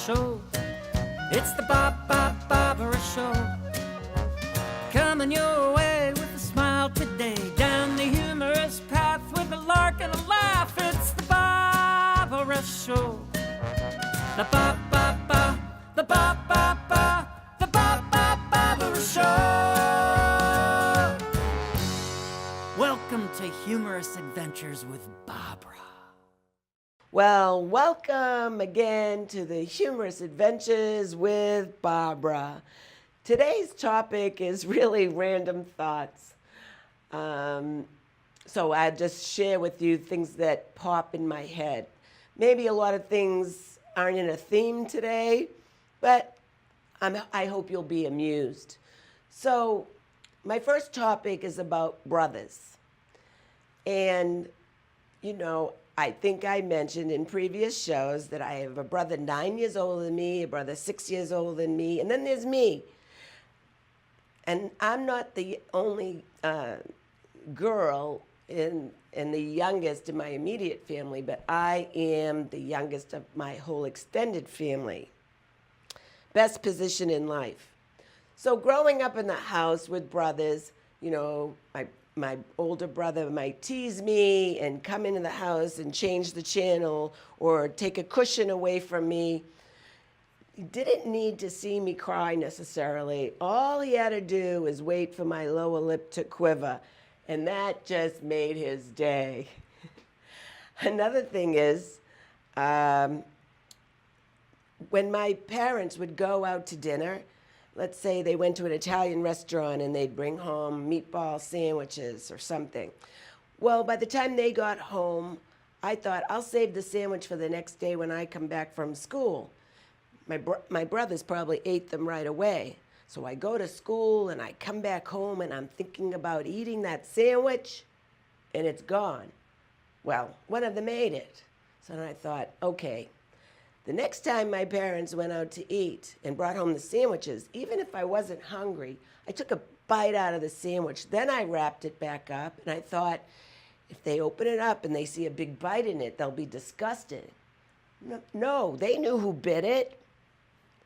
Show. It's the Barbara Show. Coming your way with a smile today. Down the humorous path with a lark and a laugh. It's the Barbara Show. The Barbara Show. Welcome to Humorous Adventures with Barbara. Well, welcome again to the Humorous Adventures with Barbara. Today's topic is really random thoughts. So I just share with you things that pop in my head. Maybe a lot of things aren't in a theme today, but I hope you'll be amused. So my first topic is about brothers. And, you know, I think I mentioned in previous shows that I have a brother 9 years older than me, a brother 6 years older than me, and then there's me. And I'm not the only girl and the youngest in my immediate family, but I am the youngest of my whole extended family. Best position in life. So growing up in the house with brothers, you know, my older brother might tease me and come into the house and change the channel or take a cushion away from me. He didn't need to see me cry necessarily. All he had to do was wait for my lower lip to quiver, and that just made his day. Another thing is, when my parents would go out to dinner, let's say they went to an Italian restaurant and they'd bring home meatball sandwiches or something. Well, by the time they got home, I thought, I'll save the sandwich for the next day when I come back from school. My brothers probably ate them right away. So I go to school and I come back home and I'm thinking about eating that sandwich and it's gone. Well, one of them ate it. So then I thought, okay, the next time my parents went out to eat and brought home the sandwiches, even if I wasn't hungry, I took a bite out of the sandwich. Then I wrapped it back up, and I thought, if they open it up and they see a big bite in it, they'll be disgusted. No, they knew who bit it,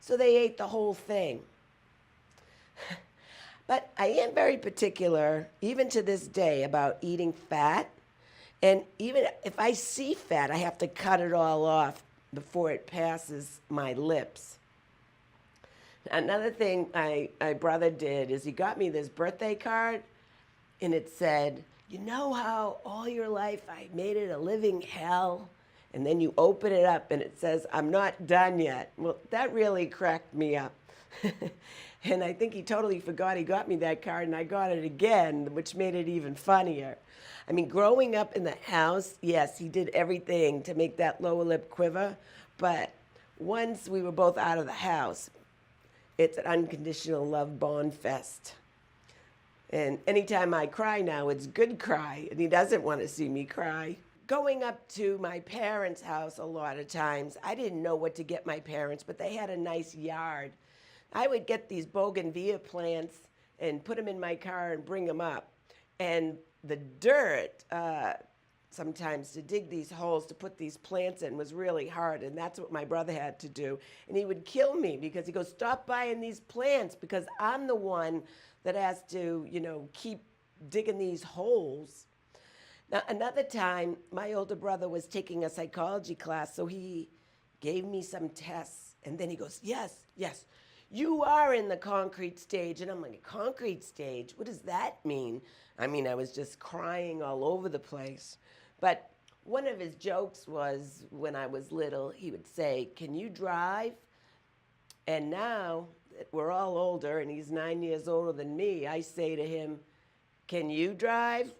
so they ate the whole thing. But I am very particular, even to this day, about eating fat. And even if I see fat, I have to cut it all off before it passes my lips. Another thing my brother did is he got me this birthday card, and it said, you know how all your life I made it a living hell? And then you open it up and it says, I'm not done yet. Well, that really cracked me up. And I think he totally forgot he got me that card, and I got it again, which made it even funnier. I mean, growing up in the house, yes, he did everything to make that lower lip quiver, but once we were both out of the house, it's an unconditional love bond fest. And anytime I cry now, it's good cry, and he doesn't want to see me cry. Going up to my parents' house a lot of times, I didn't know what to get my parents, but they had a nice yard. I would get these bougainvillea plants and put them in my car and bring them up. And the dirt, sometimes to dig these holes to put these plants in was really hard, and that's what my brother had to do. And he would kill me because he goes, stop buying these plants, because I'm the one that has to, you know, keep digging these holes. Now, another time, my older brother was taking a psychology class, so he gave me some tests, and then he goes, yes, you are in the concrete stage. And I'm like, concrete stage? What does that mean? I mean, I was just crying all over the place. But one of his jokes was, when I was little, he would say, can you drive? And now that we're all older, and he's 9 years older than me, I say to him, can you drive?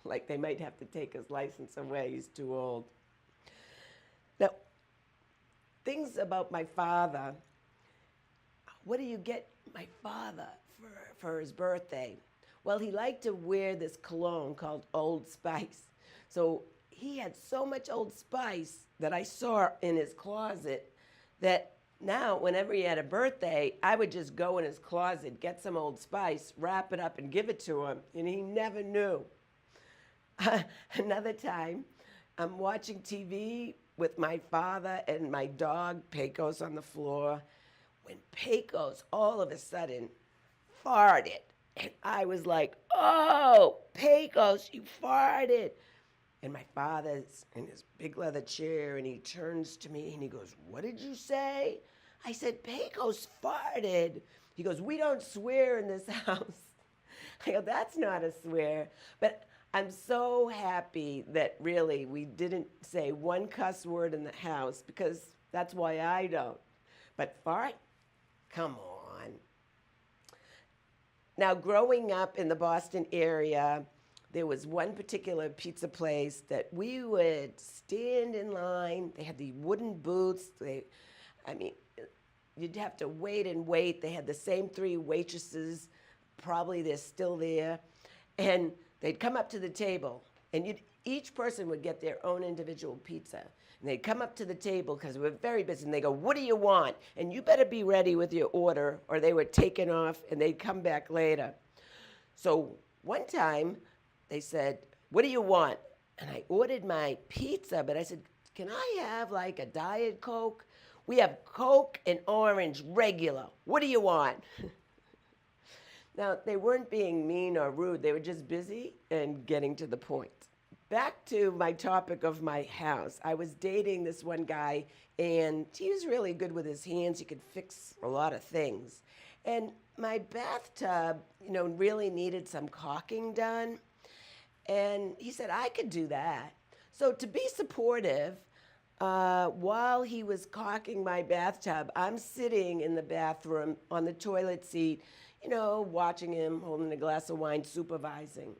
Like they might have to take his license away, he's too old. Now, things about my father. What do you get my father for his birthday? Well, he liked to wear this cologne called Old Spice. So he had so much Old Spice that I saw in his closet that now whenever he had a birthday, I would just go in his closet, get some Old Spice, wrap it up and give it to him, and he never knew. Another time, I'm watching TV with my father and my dog, Pecos, on the floor, when Pecos all of a sudden farted. And I was like, oh, Pecos, you farted. And my father's in his big leather chair, and he turns to me and he goes, what did you say? I said, Pecos farted. He goes, we don't swear in this house. I go, that's not a swear. But I'm so happy that really we didn't say one cuss word in the house, because that's why I don't. But fart? Come on. Now, growing up in the Boston area, there was one particular pizza place that we would stand in line. They had the wooden booths. You'd have to wait and wait. They had the same three waitresses. Probably they're still there. And they'd come up to the table, and each person would get their own individual pizza. And they'd come up to the table because we were very busy, and they go, what do you want? And you better be ready with your order, or they were taken off, and they'd come back later. So one time, they said, what do you want? And I ordered my pizza, but I said, can I have like a Diet Coke? We have Coke and orange regular. What do you want? Now, they weren't being mean or rude. They were just busy and getting to the point. Back to my topic of my house. I was dating this one guy, and he was really good with his hands. He could fix a lot of things. And my bathtub, really needed some caulking done. And he said, I could do that. So to be supportive, while he was caulking my bathtub, I'm sitting in the bathroom on the toilet seat, watching him, holding a glass of wine, supervising.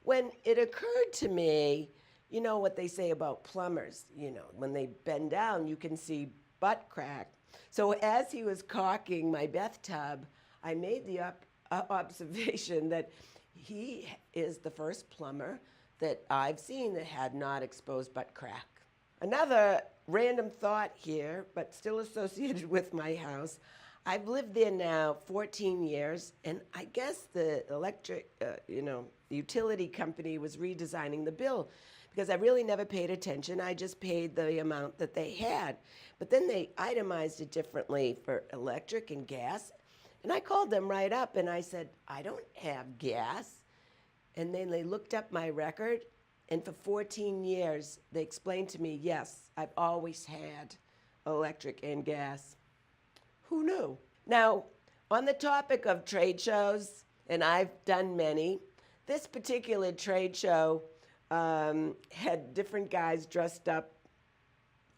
When it occurred to me, you know what they say about plumbers, when they bend down, you can see butt crack. So as he was caulking my bathtub, I made the observation that he is the first plumber that I've seen that had not exposed butt crack. Another random thought here, but still associated with my house. I've lived there now 14 years, and I guess the utility company was redesigning the bill, because I really never paid attention. I just paid the amount that they had. But then they itemized it differently for electric and gas. And I called them right up and I said, I don't have gas. And then they looked up my record, and for 14 years, they explained to me, yes, I've always had electric and gas. Who knew? Now, on the topic of trade shows, and I've done many, this particular trade show had different guys dressed up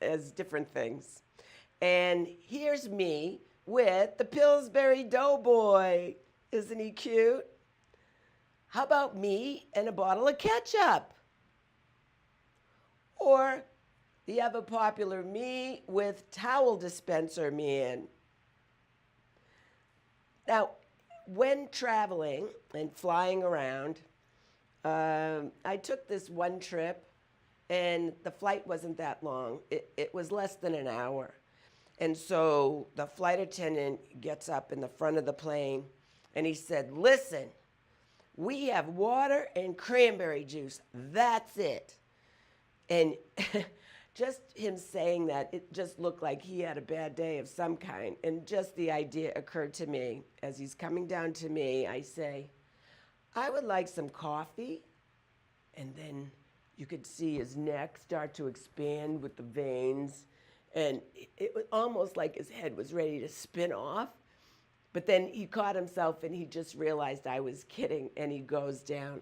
as different things. And here's me with the Pillsbury Doughboy. Isn't he cute? How about me and a bottle of ketchup? Or the ever popular me with towel dispenser man. Now, when traveling and flying around, I took this one trip, and the flight wasn't that long. It was less than an hour. And so the flight attendant gets up in the front of the plane, and he said, listen, we have water and cranberry juice. That's it. And just him saying that, it just looked like he had a bad day of some kind. And just the idea occurred to me. As he's coming down to me, I say, I would like some coffee. And then you could see his neck start to expand with the veins. And it was almost like his head was ready to spin off. But then he caught himself and he just realized I was kidding, and he goes down.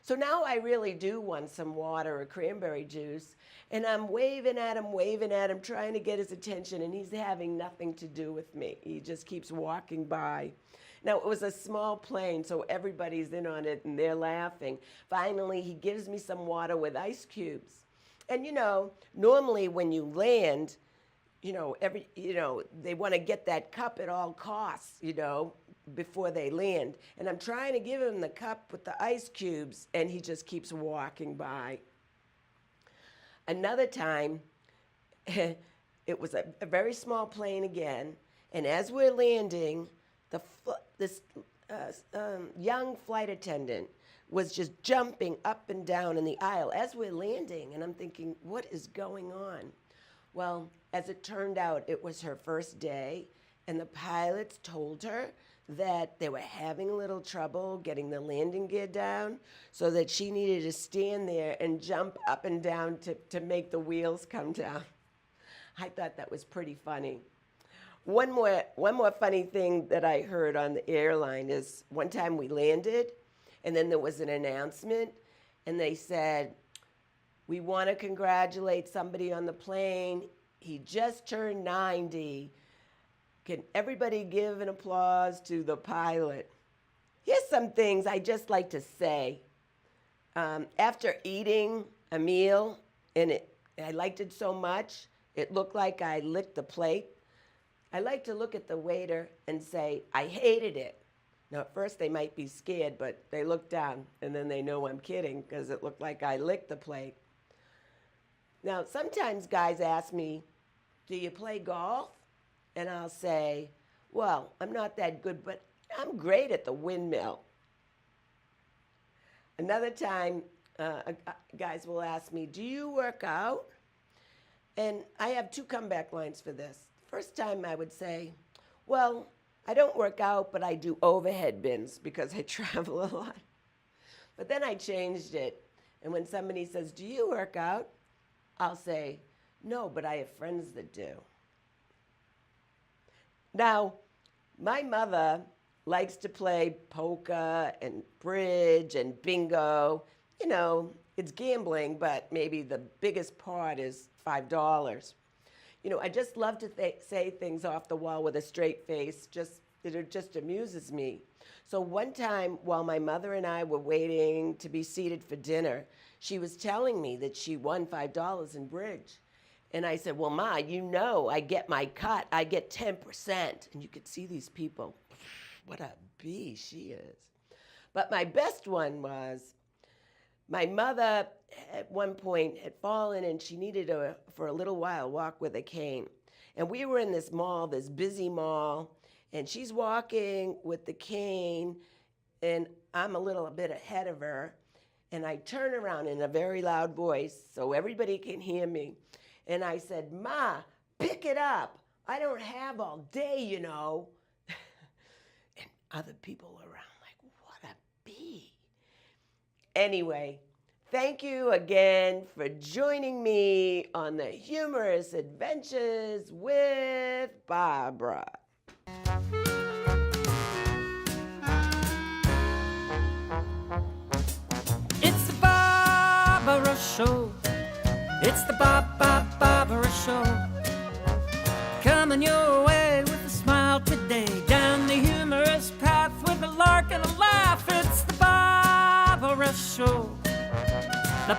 So now I really do want some water or cranberry juice, and I'm waving at him, trying to get his attention, and he's having nothing to do with me. He just keeps walking by. Now, it was a small plane, so everybody's in on it, and they're laughing. Finally, he gives me some water with ice cubes. And, normally when you land, they want to get that cup at all costs, before they land. And I'm trying to give him the cup with the ice cubes, and he just keeps walking by. Another time, it was a very small plane again, and as we're landing, this young flight attendant was just jumping up and down in the aisle as we're landing, and I'm thinking, what is going on? Well, as it turned out, it was her first day, and the pilots told her that they were having a little trouble getting the landing gear down, so that she needed to stand there and jump up and down to make the wheels come down. I thought that was pretty funny. One more funny thing that I heard on the airline is one time we landed, and then there was an announcement, and they said, "We want to congratulate somebody on the plane. He just turned 90. Can everybody give an applause to the pilot?" Here's some things I just like to say. After eating a meal, and I liked it so much, it looked like I licked the plate, I like to look at the waiter and say, "I hated it." Now, at first they might be scared, but they look down, and then they know I'm kidding because it looked like I licked the plate. Now, sometimes guys ask me, "Do you play golf?" And I'll say, "Well, I'm not that good, but I'm great at the windmill." Another time, guys will ask me, "Do you work out?" And I have two comeback lines for this. First time I would say, "Well, I don't work out, but I do overhead bins because I travel a lot." But then I changed it. And when somebody says, "Do you work out?" I'll say, "No, but I have friends that do." Now, my mother likes to play poker and bridge and bingo. You know, it's gambling, but maybe the biggest part is $5. You know, I just love to say things off the wall with a straight face. It just amuses me. So one time while my mother and I were waiting to be seated for dinner, she was telling me that she won $5 in bridge. And I said, "Well, Ma, you know I get my cut. I get 10%. And you could see these people. What a bee she is. But my best one was my mother at one point had fallen and she needed to, for a little while, walk with a cane. And we were in this mall, this busy mall, and she's walking with the cane, and I'm a little bit ahead of her. And I turn around in a very loud voice so everybody can hear me. And I said, "Ma, pick it up. I don't have all day, you know." And other people around like, what a bee. Anyway, thank you again for joining me on the Humorous Adventures with Barbara. It's the Barbara Show. It's the Barbara Show. Coming your way with a smile today. Down the humorous path with a lark and a laugh. It's the Barbara Show. The